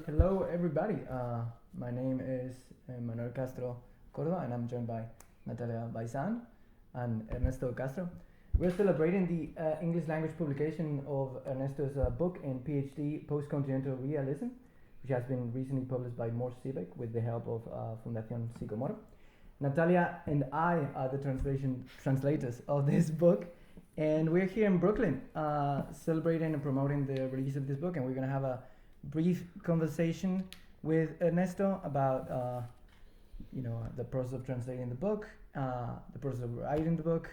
Hello, everybody. My name is Manuel Castro Cordova, and I'm joined by Natalia Baizan and Ernesto Castro. We're celebrating the English language publication of Ernesto's book in PhD Post-Continental Realism, which has been recently published by Morse Civic with the help of Fundación Psicomoro. Natalia and I are the translators of this book, and we're here in Brooklyn celebrating and promoting the release of this book, and we're going to have a brief conversation with Ernesto about the process of translating the book, the process of writing the book.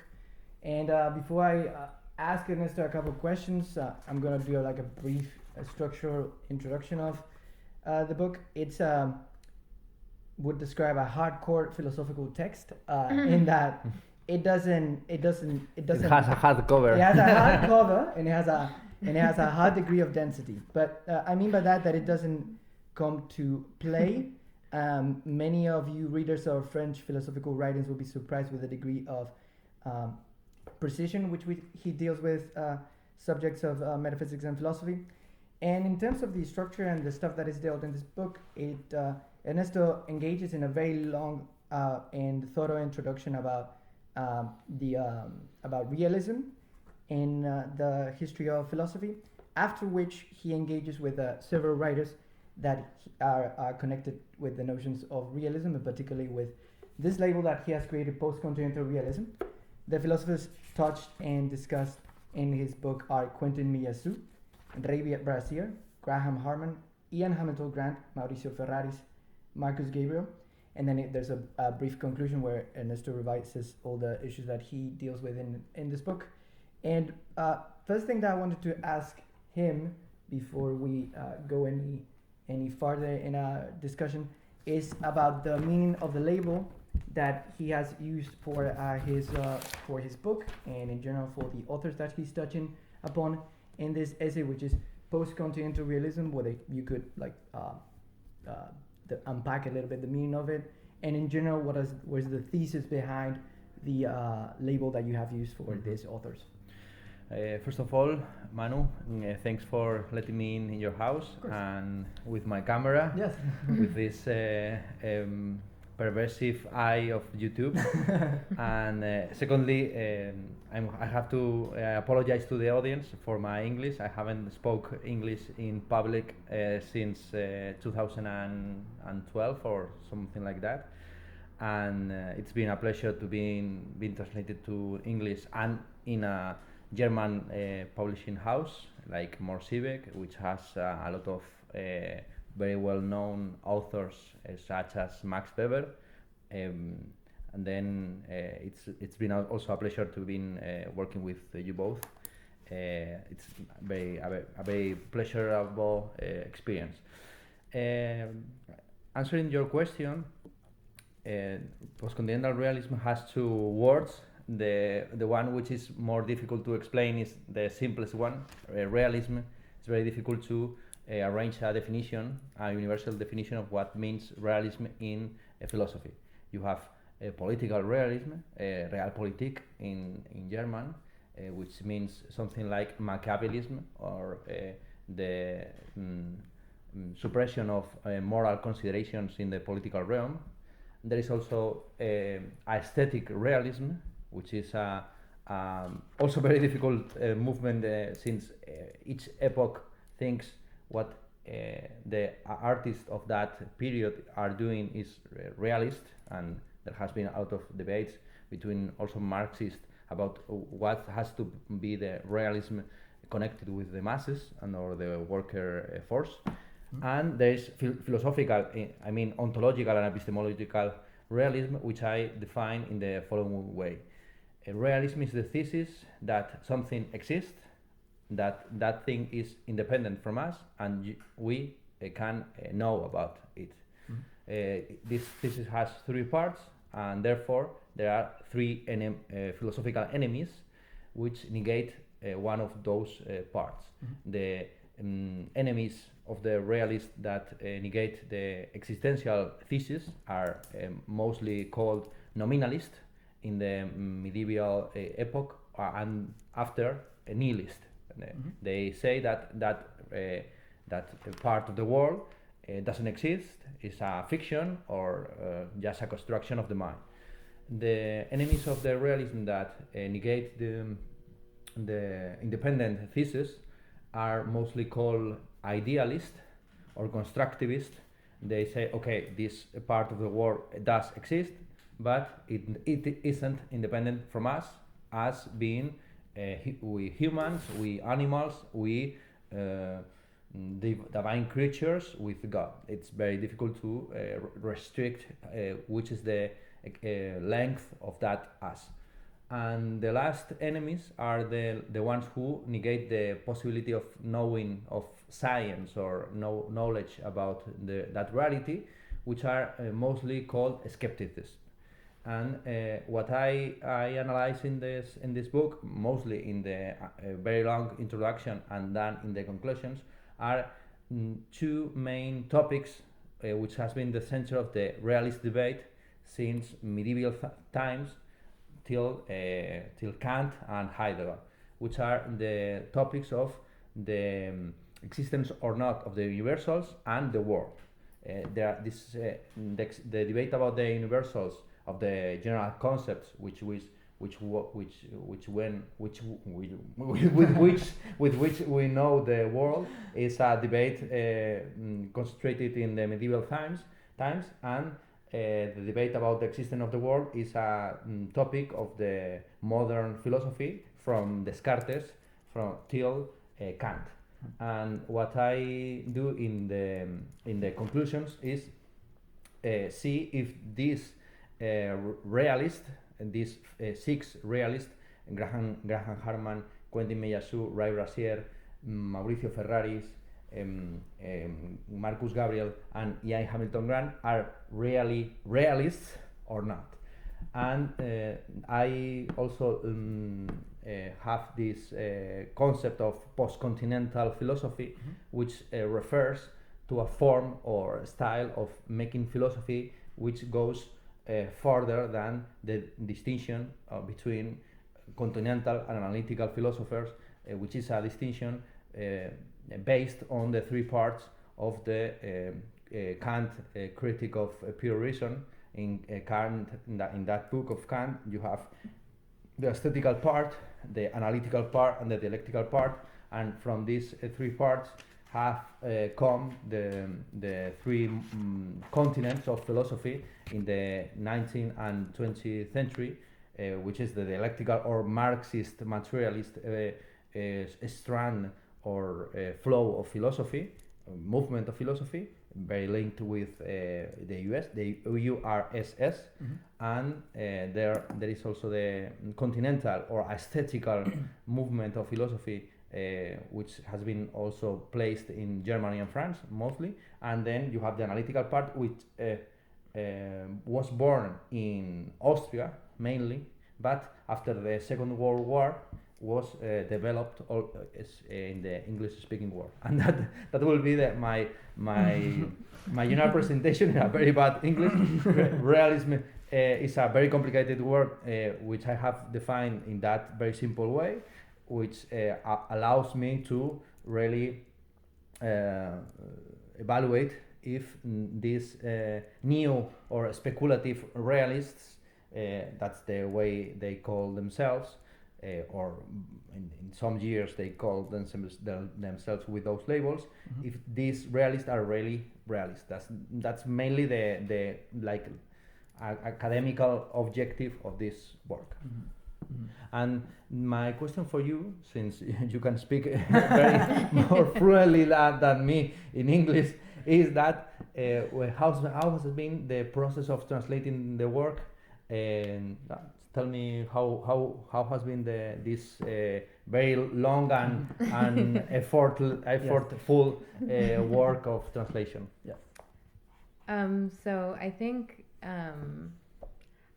And before I ask Ernesto a couple of questions, I'm going to do like a brief structural introduction of the book. It's would describe a hardcore philosophical text in that it has a hard cover. It has a hard cover and it has a high degree of density. But I mean by that it doesn't come to play. Many of you readers of French philosophical writings will be surprised with the degree of precision which he deals with subjects of metaphysics and philosophy. And in terms of the structure and the stuff that is dealt in this book, Ernesto engages in a very long and thorough introduction about realism in the history of philosophy, after which he engages with several writers that are connected with the notions of realism, and particularly with this label that he has created, post-continental realism. The philosophers touched and discussed in his book are Quentin Meillassoux, Ray Brassier, Graham Harman, Ian Hamilton Grant, Mauricio Ferraris, Marcus Gabriel, and then there's a brief conclusion where Ernesto revises all the issues that he deals with in this book. And first thing that I wanted to ask him before we go any farther in our discussion is about the meaning of the label that he has used for his book, and in general for the authors that he's touching upon in this essay, which is post-continental realism, whether you could unpack a little bit the meaning of it, and in general what is the thesis behind the label that you have used for these authors. First of all, Manu, thanks for letting me in your house and with my camera. Yes. With this perversive eye of YouTube. And secondly, I have to apologize to the audience for my English. I haven't spoke English in public since 2012 or something like that. And it's been a pleasure to be translated to English and in a German publishing house like Morse Civic, which has a lot of very well-known authors such as Max Weber, and then it's been also a pleasure to be working with you both. It's a very pleasurable experience. Answering your question, post-continental realism has two words. The one which is more difficult to explain is the simplest one. Realism. It's very difficult to arrange a definition, a universal definition of what means realism in philosophy. You have political realism, Realpolitik in German, which means something like Machiavellism, or the suppression of moral considerations in the political realm. There is also aesthetic realism, which is also very difficult movement since each epoch thinks what the artists of that period are doing is realist, and there has been a lot of debates between also Marxists about what has to be the realism connected with the masses and or the worker force. Mm-hmm. And there is philosophical, ontological and epistemological realism, which I define in the following way. Realism is the thesis that something exists, that thing is independent from us, and we can know about it. Mm-hmm. This thesis has three parts, and therefore there are three philosophical enemies which negate one of those parts. Mm-hmm. The enemies of the realists that negate the existential thesis are mostly called nominalist in the medieval epoch, and after a nihilist. Mm-hmm. They say that part of the world doesn't exist, is a fiction, or just a construction of the mind. The enemies of the realism that negate the independent thesis are mostly called idealist or constructivist. They say, okay, this part of the world does exist, but it isn't independent from us as being we humans, we animals, we divine creatures with God. It's very difficult to restrict which is the length of that us. And the last enemies are the ones who negate the possibility of knowing of science or knowledge about that reality, which are mostly called skepticism. And what I analyze in this book, mostly in the very long introduction and then in the conclusions, are two main topics which has been the center of the realist debate since medieval times till Kant and Heidegger, which are the topics of the existence or not of the universals and the world. The debate about the universals of the general concepts, with which we know the world, is a debate concentrated in the medieval times, and the debate about the existence of the world is a topic of the modern philosophy from Descartes till Kant. And what I do in the conclusions is see if these realists, these six realists, Graham Harman, Quentin Meillassoux, Ray Brassier, Mauricio Ferraris, Marcus Gabriel, and Ian Hamilton Grant, are really realists or not. And I also have this concept of post-continental philosophy, which refers to a form or style of making philosophy which goes further than the distinction between continental and analytical philosophers, which is a distinction based on the three parts of the Kant critique of pure reason. In Kant, in that book of Kant, you have the aesthetical part, the analytical part, and the dialectical part, and from these three parts have come the three continents of philosophy in the 19th and 20th century, which is the dialectical or Marxist materialist strand or flow of philosophy, movement of philosophy, very linked with the US, the URSS, and there is also the continental or aesthetical movement of philosophy, which has been also placed in Germany and France mostly, and then you have the analytical part, which was born in Austria mainly, but after the Second World War was developed in the English-speaking world, and that will be my general presentation in a very bad English. Realism is a very complicated word, which I have defined in that very simple way, which allows me to really evaluate if these neo or speculative realists, that's the way they call themselves, or in some years they call themselves with those labels, if these realists are really realists. That's mainly the like academical objective of this work. And my question for you, since you can speak very more fluently than me in English, is that how has it been the process of translating the work? And tell me how has been this very long and effortful work of translation? Yes. So I think, I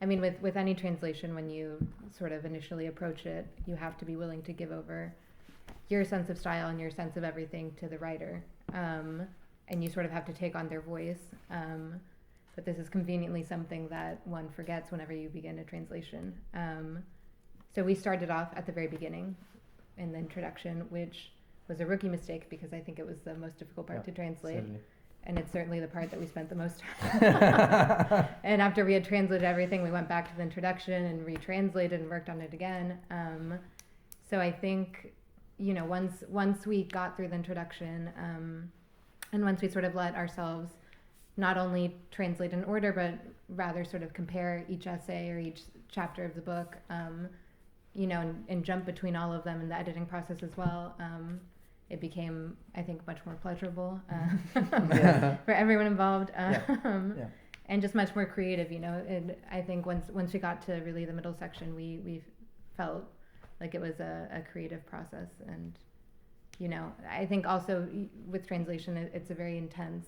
mean, with any translation, when you sort of initially approach it, you have to be willing to give over your sense of style and your sense of everything to the writer, and you sort of have to take on their voice. But this is conveniently something that one forgets whenever you begin a translation. So we started off at the very beginning in the introduction, which was a rookie mistake because I think it was the most difficult part to translate. and it's certainly the part that we spent the most time. And after we had translated everything, we went back to the introduction and retranslated and worked on it again. So I think, you know, once we got through the introduction, and once we sort of let ourselves not only translate in order, but rather sort of compare each essay or each chapter of the book, you know, and jump between all of them in the editing process as well, it became, I think, much more pleasurable for everyone involved, and just much more creative, you know. And I think once we got to really the middle section, we felt like it was a creative process. And, you know, I think also with translation, it's a very intense,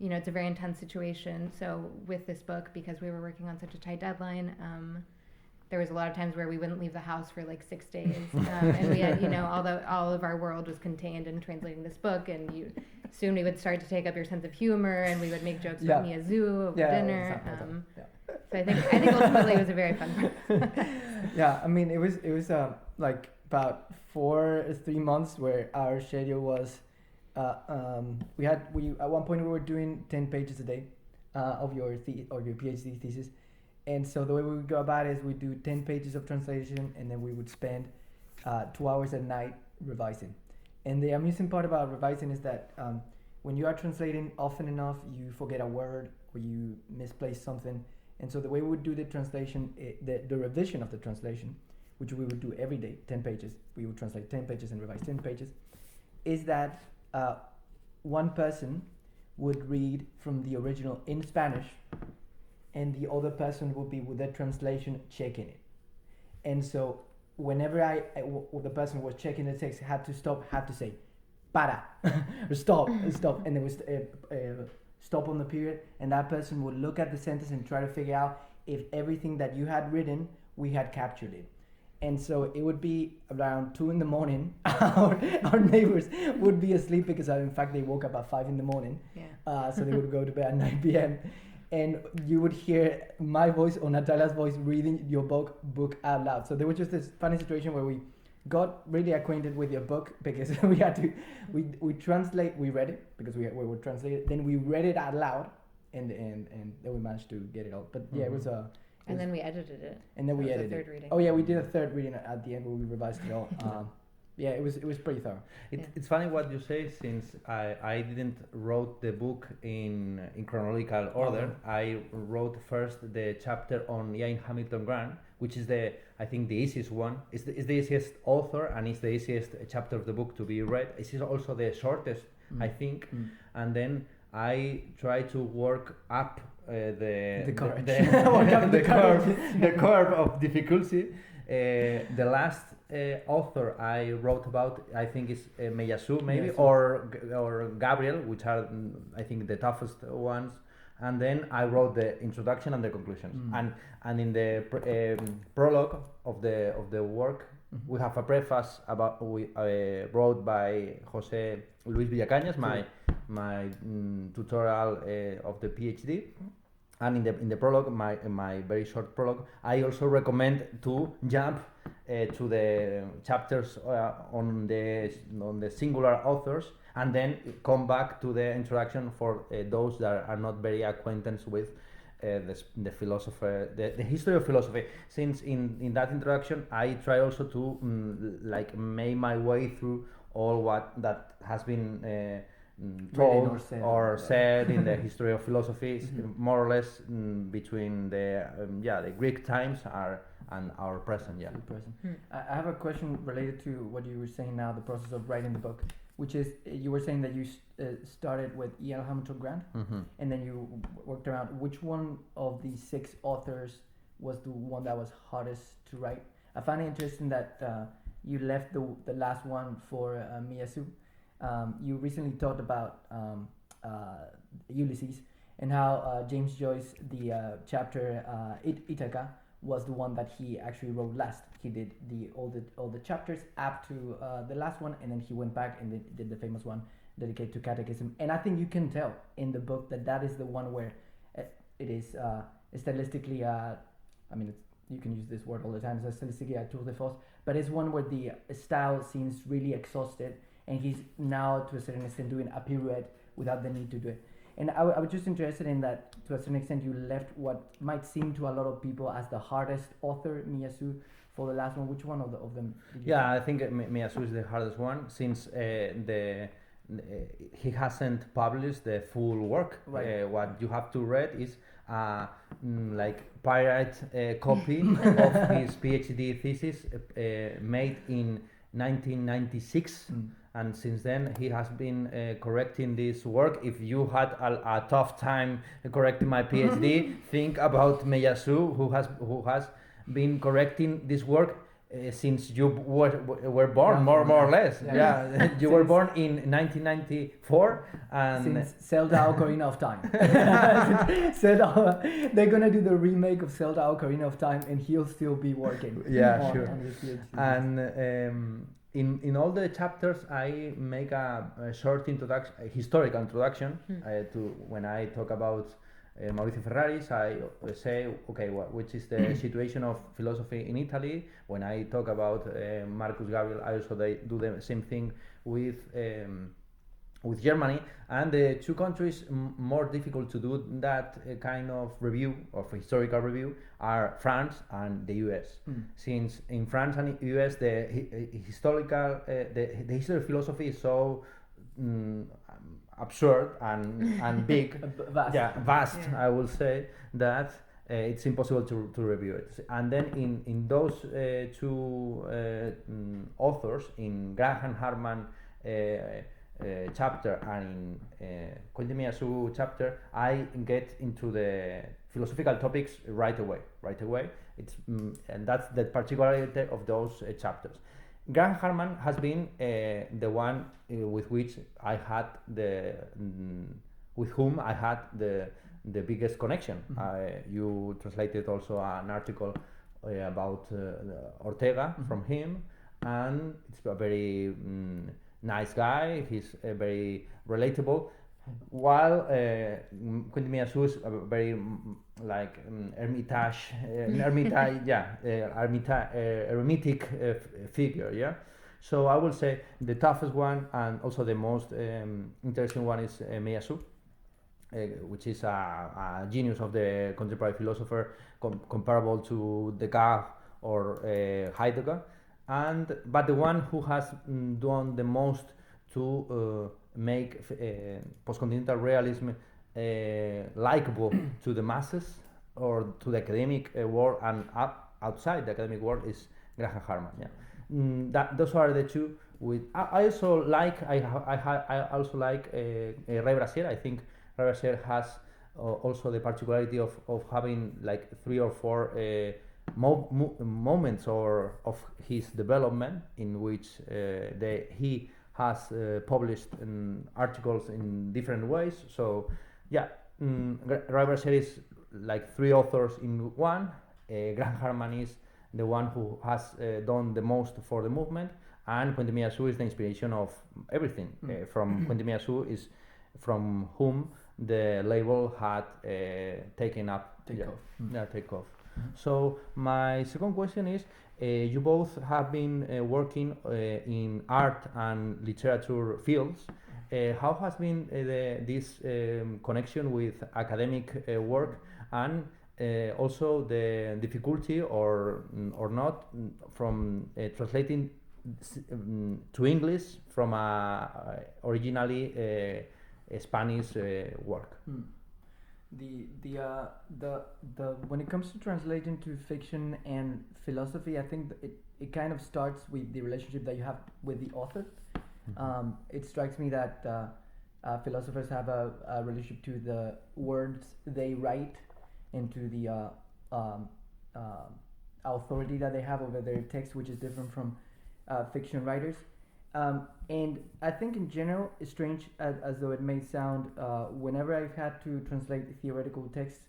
you know, it's a very intense situation. So with this book, because we were working on such a tight deadline, there was a lot of times where we wouldn't leave the house for like 6 days, and we had, you know, all of our world was contained in translating this book, and soon we would start to take up your sense of humor, and we would make jokes about Mia Zhu over dinner. So I think ultimately it was a very fun process. Yeah, I mean, it was like about 3 months where our schedule was, we at one point we were doing 10 pages a day of your PhD thesis. And so the way we would go about it is we do 10 pages of translation, and then we would spend 2 hours at night revising. And the amusing part about revising is that when you are translating often enough, you forget a word or you misplace something. And so the way we would do the translation, the revision of the translation, which we would do every day, 10 pages, we would translate 10 pages and revise 10 pages, is that one person would read from the original in Spanish, and the other person would be with the translation checking it. And so whenever the person was checking the text had to say para or stop, and there was stop on the period, and that person would look at the sentence and try to figure out if everything that you had written, we had captured it. And so it would be around 2 a.m. Our neighbors would be asleep because in fact they woke up at 5 a.m. So they would go to bed at 9 p.m. And you would hear my voice or Natalia's voice reading your book out loud. So there was just this funny situation where we got really acquainted with your book because we had to, we read it because we were translated, then we read it out loud, and then we managed to get it all. But yeah, it was and then we edited it. And then we edited a third reading. Oh yeah, we did a third reading at the end where we revised it all. Yeah, it was pretty thorough. It's funny what you say, since I didn't wrote the book in chronological order. I wrote first the chapter on Ian Hamilton Grant, which is I think the easiest one. It's the easiest author, and it's the easiest chapter of the book to be read. It is also the shortest, I think. And then I try to work up the curve of difficulty. The last author I wrote about, I think, is Mia Zhu, maybe, or Gabriel, which are I think the toughest ones. And then I wrote the introduction and the conclusions. And in the prologue of the work, we have a preface wrote by Jose Luis Villacañas, my tutorial of the PhD. And in the prologue, my very short prologue, I also recommend to jump to the chapters on the singular authors, and then come back to the introduction for those that are not very acquainted with the philosopher, the history of philosophy. Since in that introduction, I try also to make my way through all what that has been told or said in the history of philosophy, more or less between the Greek times and our present. I have a question related to what you were saying now, the process of writing the book, which is you were saying that you started with E.L. Hamilton Grant, and then you worked around. Which one of the 6 authors was the one that was hardest to write? I find it interesting that you left the last one for Mia Zhu. You recently talked about Ulysses, and how James Joyce, the chapter Ithaca, was the one that he actually wrote last. He did all the chapters up to the last one, and then he went back and did the famous one dedicated to catechism. And I think you can tell in the book that is the one where it is stylistically, I mean, you can use this word all the time, it's stylistically a tour de force, but it's one where the style seems really exhausted, and he's now to a certain extent doing a pirouette without the need to do it. And I was just interested in that, to a certain extent, you left what might seem to a lot of people as the hardest author, Miyazu, for the last one. Which one of them did you Yeah, think? I think Miyazu is the hardest one since he hasn't published the full work. Right. What you have to read is like pirate copy of his PhD thesis made in 1996. And since then he has been correcting this work. If you had a tough time correcting my PhD, think about Miyazu, who has been correcting this work since you were born, Yeah, more or less. yeah. Yeah, you were born in 1994, and Since Zelda Ocarina of Time. Zelda, they're gonna do the remake of Zelda Ocarina of Time, and he'll still be working. Yeah, sure. On his PhD. And in all the chapters, I make a short introduction, a historical introduction to when I talk about Maurizio Ferraris. I say, okay, which is the situation of philosophy in Italy. When I talk about Marcus Gabriel, I also do the same thing with Germany, and the two countries more difficult to do that kind of review, of historical review, are France and the US. Since in France and US the historical the history of philosophy is so absurd and big, Vast. vast. Yeah. I will say that it's impossible to review it. And then in those two authors, in Graham Harman chapter and in Koichi Miyazu chapter, I get into the philosophical topics right away. It's and that's the particularity of those chapters. Graham Harman has been the one with which I had with whom I had the biggest connection. You translated also an article about Ortega from him, and it's a very nice guy. He's very relatable. While Koichi Miyazu is a very eremitic figure. Yeah. So I will say the toughest one and also the most interesting one is Miyazu, which is a genius of the contemporary philosopher, comparable to Descartes or Heidegger, but the one who has done the most to make post-continental realism likable to the masses or to the academic world, and outside the academic world is Graham Harman. Yeah, those are the two. I also like Ray Brassier. I think Ray Brassier has also the particularity of having like 3 or 4 moments of his development in which he has published articles in different ways. So yeah, Ray Brassier is like 3 authors in one. Graham Harman is the one who has done the most for the movement, and Koichi Miyazu is the inspiration of everything. From Koichi Miyazu is from whom the label had taken up. Take off. So my second question is, you both have been working in art and literature fields. How has been this connection with academic work, and also the difficulty or not from translating to English from originally Spanish work? The when it comes to translating to fiction and philosophy, I think it kind of starts with the relationship that you have with the author. It strikes me that philosophers have a relationship to the words they write and to the authority that they have over their text, which is different from fiction writers. And I think in general, it's strange as though it may sound, whenever I've had to translate theoretical texts,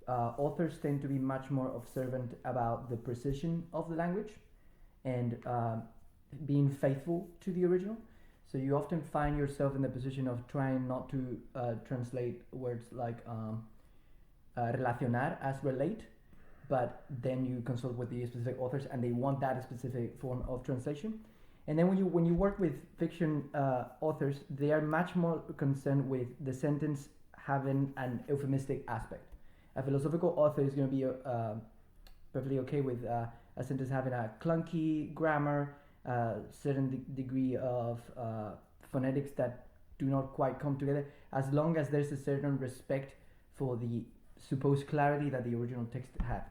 authors tend to be much more observant about the precision of the language and being faithful to the original. So you often find yourself in the position of trying not to translate words like relacionar as relate, but then you consult with the specific authors and they want that specific form of translation. And then when you work with fiction authors, they are much more concerned with the sentence having an euphemistic aspect. A philosophical author is going to be perfectly okay with a sentence having a clunky grammar, certain degree of phonetics that do not quite come together, as long as there's a certain respect for the supposed clarity that the original text had.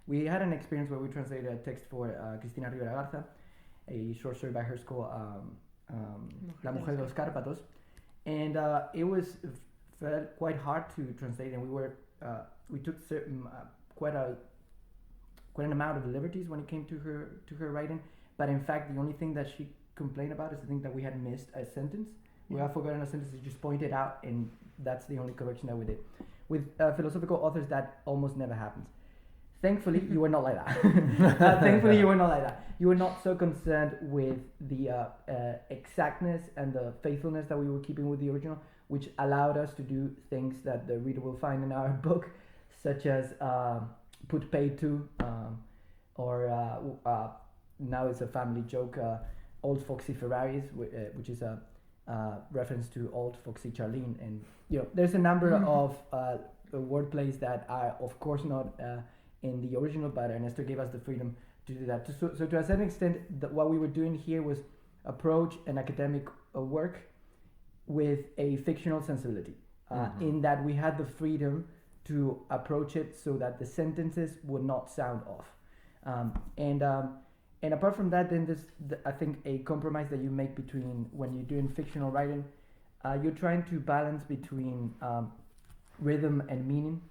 We had an experience where we translated a text for Cristina Rivera Garza, a short story by her called La Mujer de los Cárpatos, and it was felt quite hard to translate, and we took certain quite an amount of liberties when it came to her writing. But in fact, the only thing that she complained about is the thing that we had missed a sentence. We had forgotten a sentence. She just pointed out, and that's the only correction that we did. With philosophical authors, that almost never happens. Thankfully, you were not like that. Thankfully, you were not like that. You were not so concerned with the exactness and the faithfulness that we were keeping with the original, which allowed us to do things that the reader will find in our book, such as put paid to, or now it's a family joke, Old Foxy Ferraris, which is a reference to Old Foxy Charlene. And there's a number of wordplays that are, of course, not in the original, but Ernesto gave us the freedom to do that. So to a certain extent, what we were doing here was approach an academic work with a fictional sensibility, in that we had the freedom to approach it so that the sentences would not sound off. And apart from that, then I think a compromise that you make between when you're doing fictional writing, you're trying to balance between rhythm and meaning.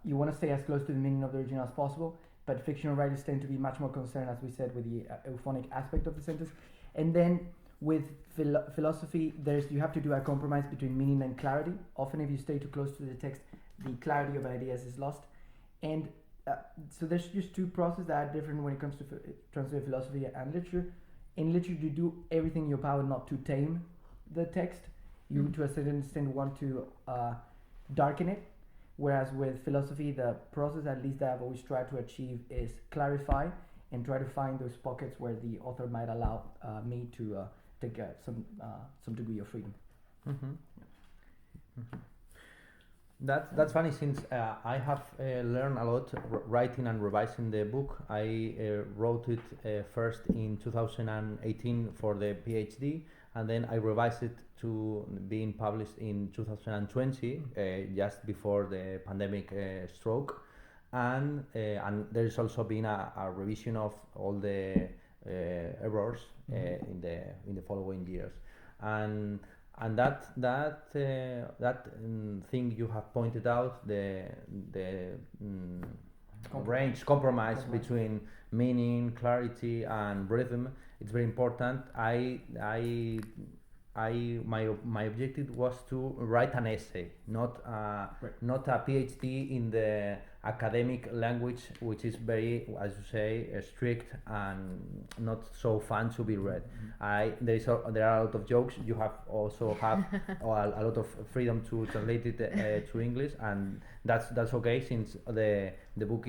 You want to stay as close to the meaning of the original as possible, but fictional writers tend to be much more concerned, as we said, with the euphonic aspect of the sentence. And then with philosophy, you have to do a compromise between meaning and clarity. Often if you stay too close to the text, the clarity of ideas is lost. And so there's just two processes that are different when it comes to translating philosophy and literature. In literature, you do everything in your power not to tame the text. You, to a certain extent, want to darken it. Whereas with philosophy, the process, at least that I've always tried to achieve, is clarify and try to find those pockets where the author might allow me to take some degree of freedom. Mm-hmm. Mm-hmm. That's funny, since I have learned a lot writing and revising the book. I wrote it first in 2018 for the PhD, and then I revised it to being published in 2020, just before the pandemic stroke, and there's also been a revision of all the errors in the following years, and that thing you have pointed out, the compromise between meaning, clarity, and rhythm, it's very important. My objective was to write an essay, not a PhD in the academic language, which is very, as you say, strict and not so fun to be read. There are a lot of jokes. You also have a lot of freedom to translate it to English, and that's okay, since the book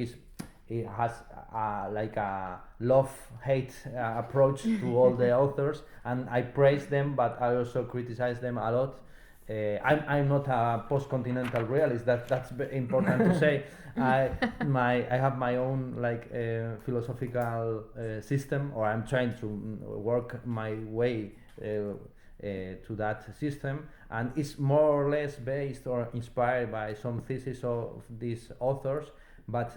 it has like a love-hate approach to all the authors, and I praise them, but I also criticize them a lot. I'm not a post-continental realist. That's important to say. I have my own philosophical system, or I'm trying to work my way to that system, and it's more or less based or inspired by some thesis of these authors. But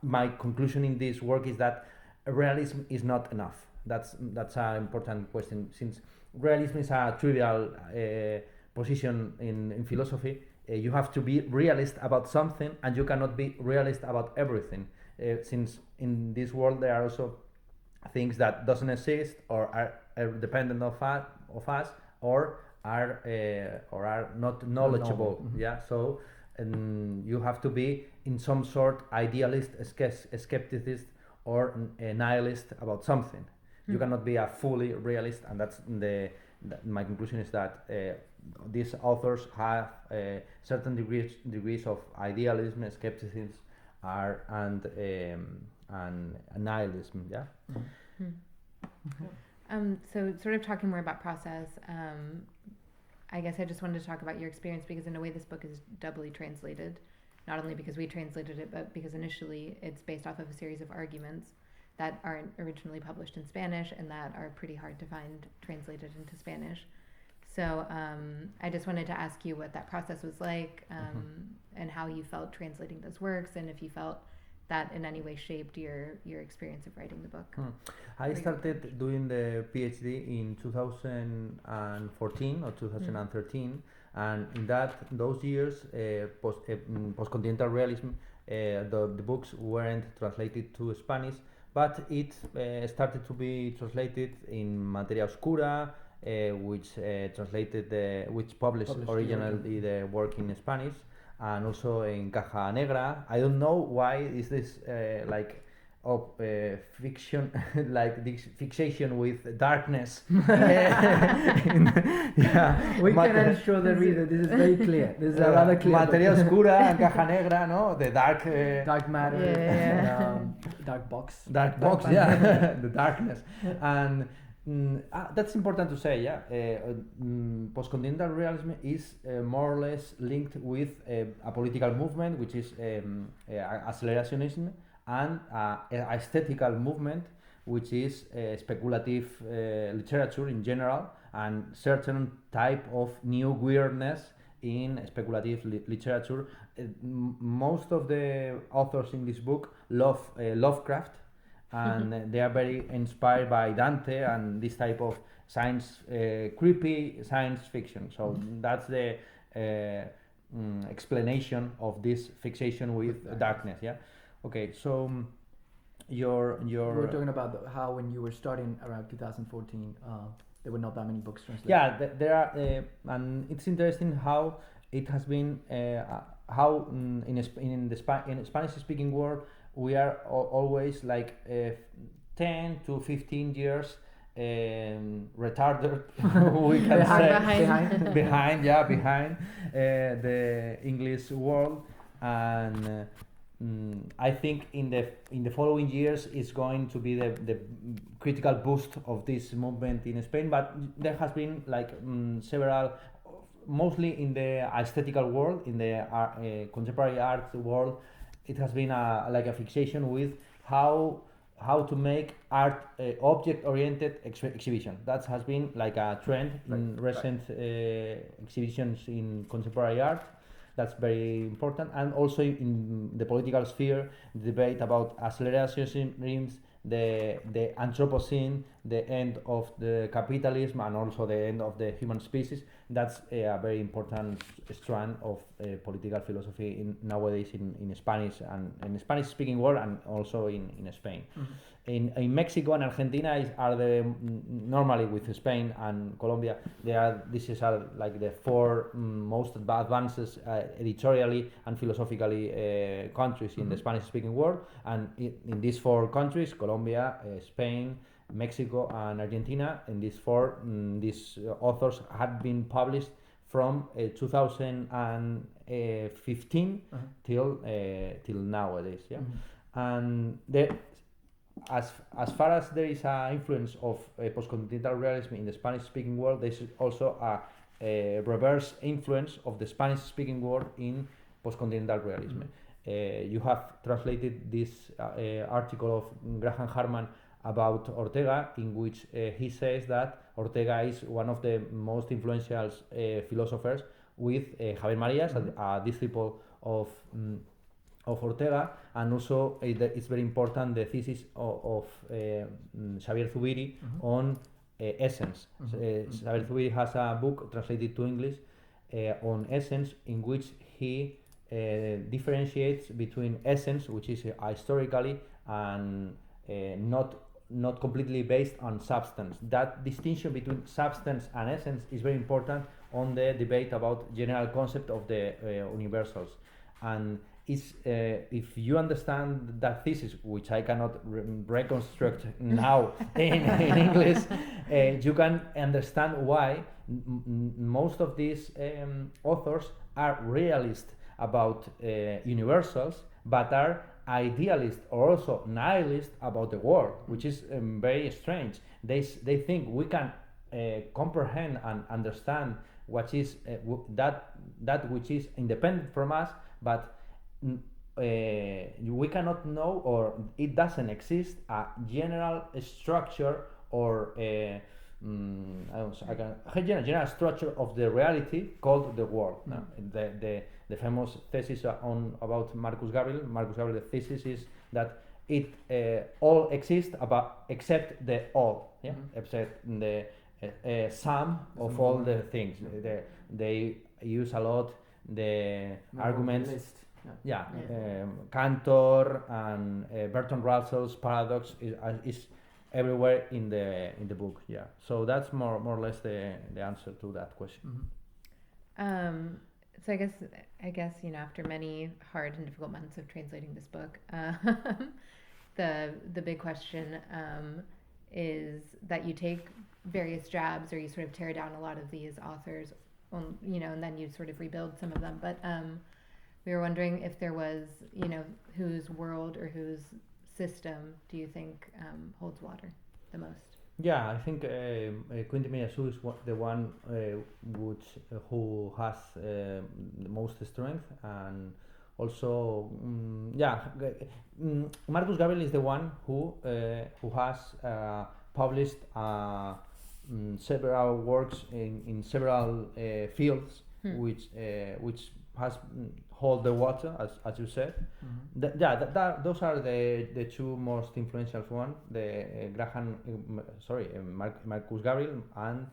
my conclusion in this work is that realism is not enough. That's an important question, since realism is a trivial position in philosophy. You have to be realist about something, and you cannot be realist about everything, since in this world there are also things that doesn't exist, or are dependent of us, or are not knowledgeable. Mm-hmm. Yeah, so. And you have to be in some sort idealist, skepticist, or a nihilist about something. You cannot be a fully realist, and that's my conclusion is that these authors have certain degrees of idealism, skepticism, and nihilism. Yeah. So sort of talking more about process, I guess I just wanted to talk about your experience because in a way this book is doubly translated, not only because we translated it, but because initially it's based off of a series of arguments that aren't originally published in Spanish and that are pretty hard to find translated into Spanish. So I just wanted to ask you what that process was like, and how you felt translating those works, and if you felt that in any way shaped your experience of writing the book. I started doing the PhD in 2014 or 2013, and in those years, post-continental realism, the books weren't translated to Spanish, but it started to be translated in Materia Oscura, which published originally the work in Spanish, and also in Caja Negra. I don't know why is this fiction, like this fixation with darkness. We can ensure the reader this is very clear. This is a rather clear. Materia Oscura and Caja Negra, no, the dark. Dark matter. Yeah. Dark box. Dark box, yeah, the darkness, and. That's important to say, yeah. Post-continental realism is more or less linked with a political movement, which is accelerationism, and aesthetical movement, which is speculative literature in general, and certain type of new weirdness in speculative literature. Most of the authors in this book love Lovecraft, and they are very inspired by Dante and this type of creepy science fiction. So that's the explanation of this fixation with darkness. Yeah. Okay. So We were talking about how when you were starting around 2014, there were not that many books translated. Yeah, there are, and it's interesting how it has been how in the Spanish-speaking world we are always like 10 to 15 years retarded. We can say behind the English world, and I think in the following years is going to be the critical boost of this movement in Spain. But there has been like several, mostly in the aesthetical world, in the contemporary art world. It has been like a fixation with how to make art object-oriented exhibition. That has been like a trend in recent exhibitions in contemporary art. That's very important. And also in the political sphere, the debate about accelerationism, the Anthropocene, the end of the capitalism, and also the end of the human species. That's a very important strand of political philosophy nowadays in Spanish and in the Spanish-speaking world, and also in Spain. Mm-hmm. In Mexico and Argentina are normally with Spain and Colombia. These are like the four most advanced editorially and philosophically countries in the Spanish-speaking world. And in these four countries, Colombia, Spain, Mexico and Argentina, in these four, these authors had been published from 2015 till nowadays. Yeah, and as far as there is an influence of post-continental realism in the Spanish-speaking world, there is also a reverse influence of the Spanish-speaking world in post-continental realism. You have translated this article of Graham Harman about Ortega, in which he says that Ortega is one of the most influential philosophers, with Javier Marías, a disciple of Ortega, and also it's very important the thesis of Xavier Zubiri on essence. Xavier Zubiri has a book translated to English on essence, in which he differentiates between essence, which is historically and not completely based on substance. That distinction between substance and essence is very important on the debate about general concept of the universals. And if you understand that thesis, which I cannot reconstruct now in English, you can understand why most of these authors are realist about universals, but are idealist or also nihilist about the world, which is very strange. They think we can comprehend and understand what is that which is independent from us, but we cannot know, or it doesn't exist, a general structure or a general structure of the reality called the world. No? The famous thesis about Marcus Gabriel. Marcus Gabriel, the thesis is that it all exists except the all, yeah, except the sum of all the things. They use a lot the arguments. Cantor and Bertrand Russell's paradox is everywhere in the book. Yeah, so that's more or less the answer to that question. So I guess after many hard and difficult months of translating this book, the big question is that you take various jabs, or you sort of tear down a lot of these authors, and then you sort of rebuild some of them. But we were wondering if there was, whose world or whose system do you think holds water the most? Yeah, I think Quentin Meillassoux is the one who has the most strength, and also Marcus Gabriel is the one who has published several works in several fields, which has hold the water, as you said. Those are the two most influential ones: Marcus Gabriel and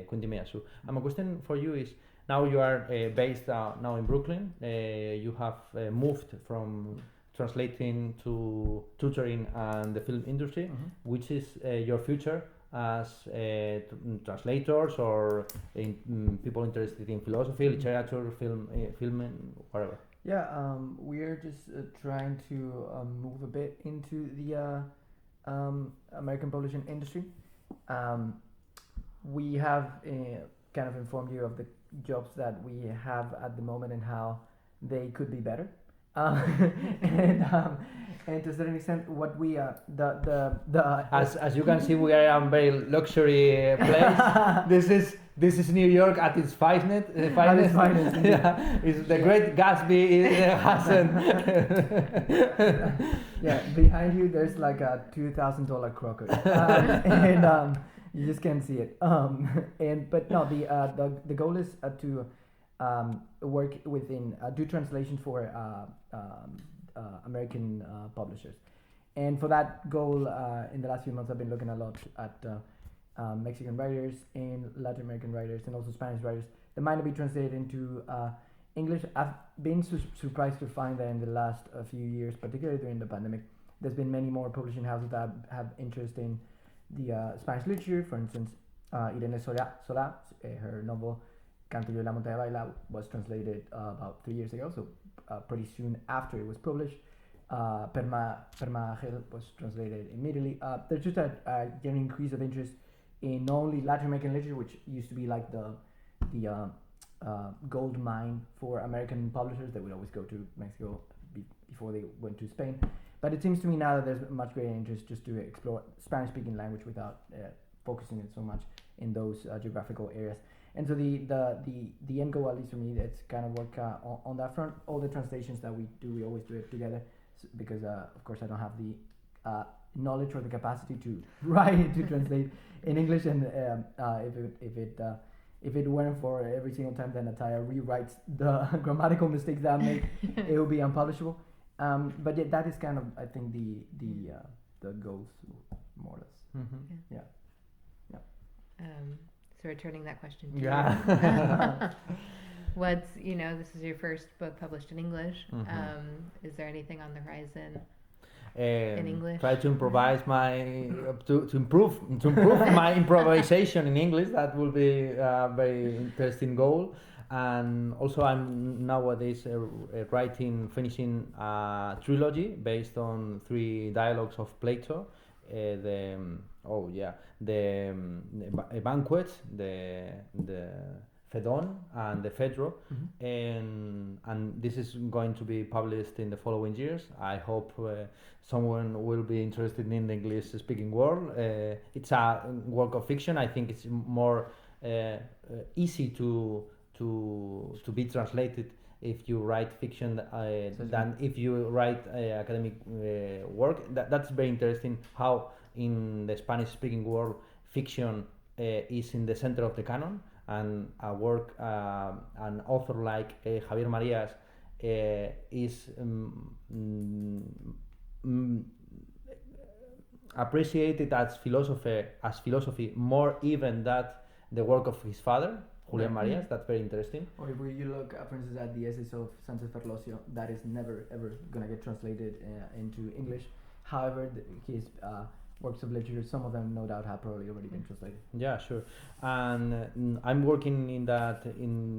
Quentin Meillassoux. And my question for you is: now you are based now in Brooklyn. You have moved from translating to tutoring and the film industry. Which is your future as translators or people interested in philosophy, literature, film, whatever? Yeah, we're just trying to move a bit into the American publishing industry. We have kind of informed you of the jobs that we have at the moment and how they could be better. And to a certain extent, what we as you can see, we are a very luxury place. This is New York at its finest. It's the Great Gatsby hasn't. Yeah, behind you there's like a $2,000 crocodile, and you just can't see it. But no, the goal is to work within do translations for American publishers, and for that goal, in the last few months I've been looking a lot at Mexican writers and Latin American writers and also Spanish writers that might not be translated into English. I've been surprised to find that in the last few years, particularly during the pandemic, there's been many more publishing houses that have interest in the Spanish literature. For instance, Irene Solá, her novel Canto yo de la Montaña Baila was translated about 3 years ago, so pretty soon after it was published. Perma Agel was translated immediately. There's just a general increase of interest in not only Latin American literature, which used to be like the gold mine for American publishers. They would always go to Mexico before they went to Spain. But it seems to me now that there's much greater interest just to explore Spanish-speaking language without focusing it so much in those geographical areas. And so the end goal, at least for me, it's kind of work on that front. All the translations that we do, we always do it together, because of course I don't have the knowledge or the capacity to write to translate in English, and if it weren't for every single time that Natalia rewrites the grammatical mistakes that I make, it would be unpublishable. But yeah, that is kind of, I think, the goals, more or less. Yeah. So returning that question to you. Yeah. What's, this is your first book published in English. Is there anything on the horizon in English? Try to improvise to improve my improvisation in English. That will be a very interesting goal. And also I'm nowadays finishing a trilogy based on 3 dialogues of Plato. The banquet, the Fedon and the Fedro, Mhm. and this is going to be published in the following years. I hope someone will be interested in the English-speaking world. It's a work of fiction. I think it's more easy to be translated if you write fiction than if you write academic work. That's very interesting. How in the Spanish-speaking world fiction is in the center of the canon, and a work, an author like Javier Marías is appreciated as philosophy more even than the work of his father, Julián Right. Marías. That's very interesting. Or if you look, for instance, at the essays of Sánchez Ferlosio, that is never ever gonna get translated into English. However, his works of literature, some of them, no doubt, have probably already been translated. Yeah, sure. And I'm working in that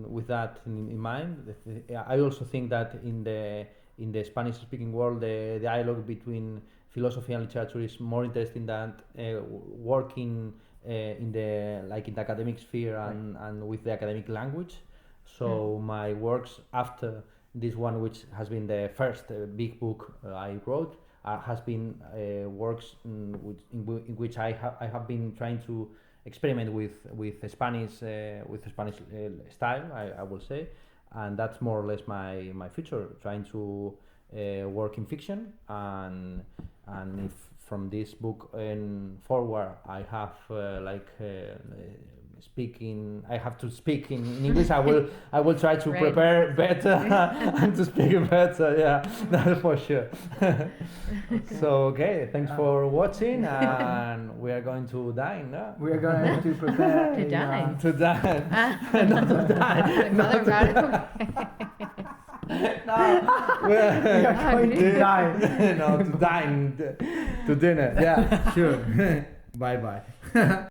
with that in mind. I also think that in the Spanish-speaking world, the dialogue between philosophy and literature is more interesting than working in the academic sphere and with the academic language. So my works after this one, which has been the first big book I wrote, has been works in which I have been trying to experiment with Spanish style, I will say, and that's more or less my future, trying to work in fiction, and if from this book forward I have speaking, I have to speak in English. I will try to Right. prepare better and to speak better. Yeah, that's for sure. So okay, thanks for watching, and we are going to dine. No? We are going to prepare To dine. To dine, not to dine. Mother brought we are going to dine. No, to dine, to dinner. Yeah, sure. Bye bye.